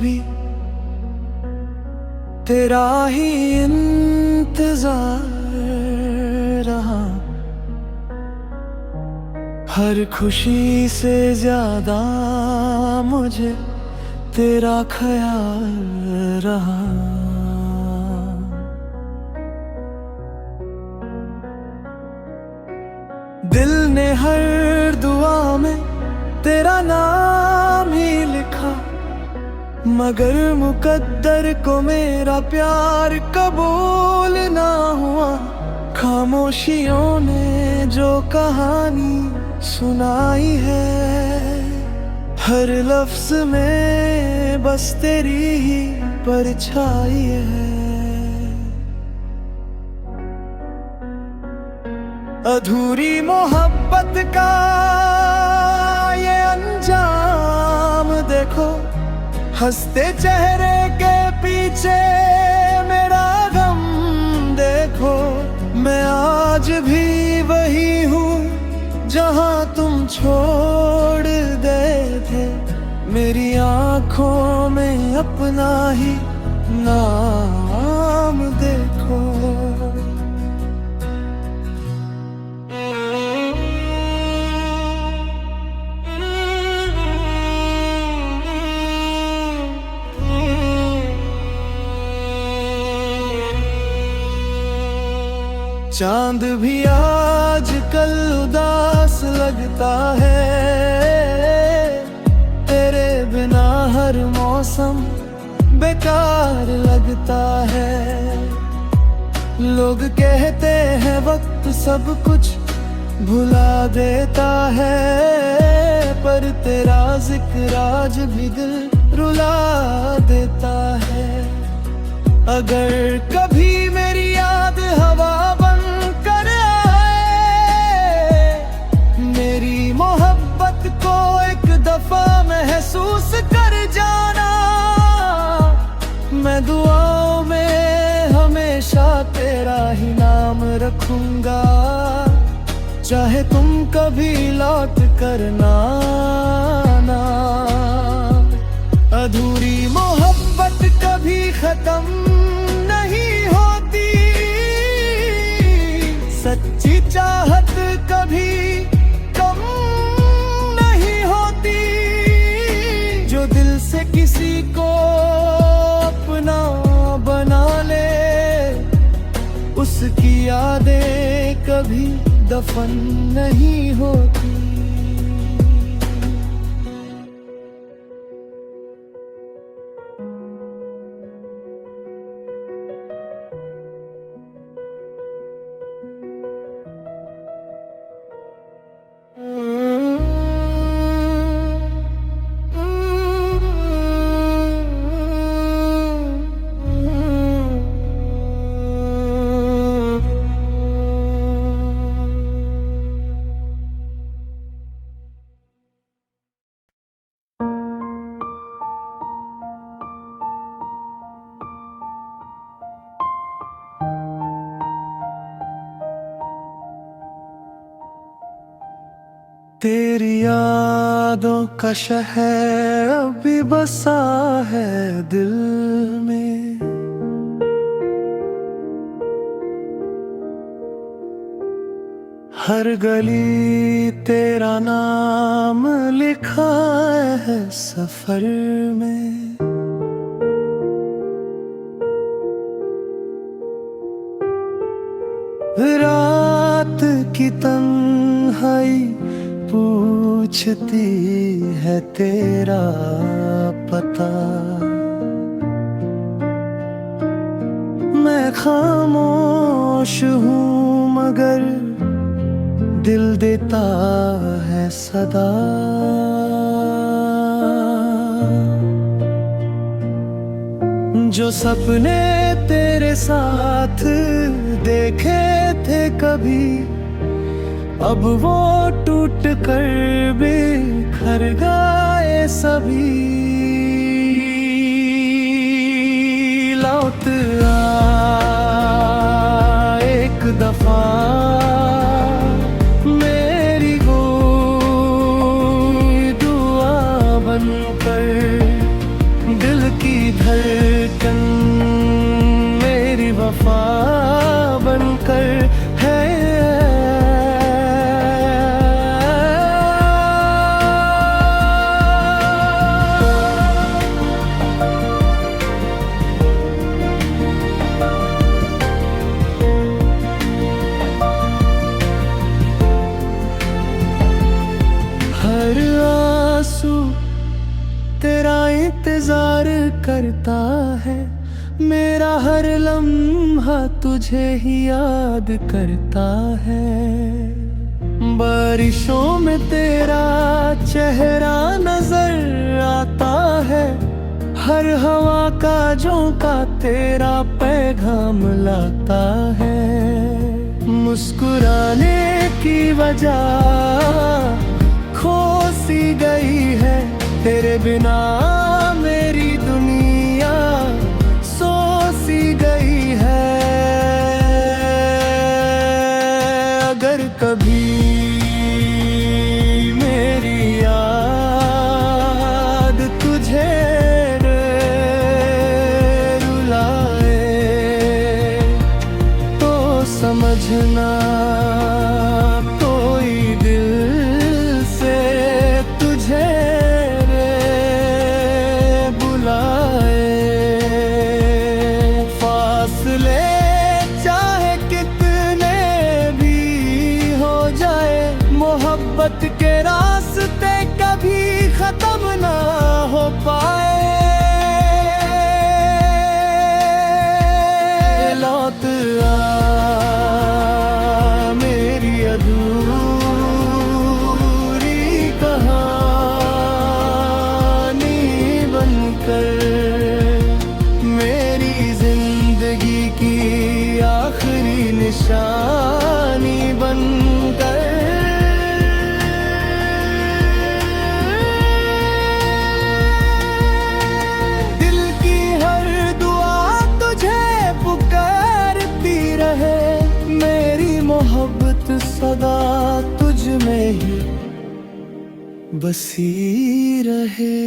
भी तेरा ही इंतजार रहा। हर खुशी से ज्यादा मुझे तेरा ख्याल रहा। दिल ने हर दुआ में तेरा नाम ही लिखा, मगर मुकद्दर को मेरा प्यार कबूल ना हुआ। खामोशियों ने जो कहानी सुनाई है, हर लफ्ज में बस तेरी ही परछाई है। अधूरी मोहब्बत का ये अंजाम देखो, हंसते चेहरे के पीछे मेरा गम देखो। मैं आज भी वही हूँ जहाँ तुम छोड़ गए थे, मेरी आँखों में अपना ही नाम देखो। चांद भी आजकल उदास लगता है, तेरे बिना हर मौसम बेकार लगता है। लोग कहते हैं वक्त सब कुछ भुला देता है, पर तेरा जिक्र आज भी दिल रुला देता है। अगर कभी मेरी याद हवा बन कर आए, मेरी मोहब्बत को एक दफा महसूस कर जाना। मैं दुआओं में हमेशा तेरा ही नाम रखूंगा, चाहे तुम कभी लौट कर ना आना। अधूरी मोहब्बत कभी खत्म नहीं होती, सच्ची चाहत कभी कम नहीं होती। जो दिल से किसी को अपना बना ले, उसकी यादें कभी दफन नहीं होती। तेरी यादों का शहर अभी बसा है दिल में, हर गली तेरा नाम लिखा है सफर में। रात की तन्हाई पूछती है तेरा पता, मैं खामोश हूँ मगर दिल देता है सदा। जो सपने तेरे साथ देखे थे कभी, अब वो टूट कर बिखर गए सभी। लौट आ एक दफा मेरी कोई दुआ बनकर, दिल धड़कन मेरी वफा बनकर है। हर आंसू तेरा इंतजार करता है, मेरा हर लम्हा तुझे ही याद करता है। बारिशों में तेरा चेहरा नजर आता है, हर हवा का झोंका तेरा पैगाम लाता है। मुस्कुराने की वजह खो सी गई है, तेरे बिना मेरी दुनिया सो सी गई है। अगर कभी मेरी याद तुझे रुलाए तो समझना कोई दिल से तुझे बुलाए। फासले चाहे कितने भी हो जाए, मोहब्बत के रास्ते कभी खत्म ना हो पाए। लौट आ मेरी अधूरी कहानी बनकर, मेरी जिंदगी की आखिरी निशानी बनकर। दिल की हर दुआ तुझे पुकारती रहे, मेरी मोहब्बत सदा तुझ में ही बसी रहे।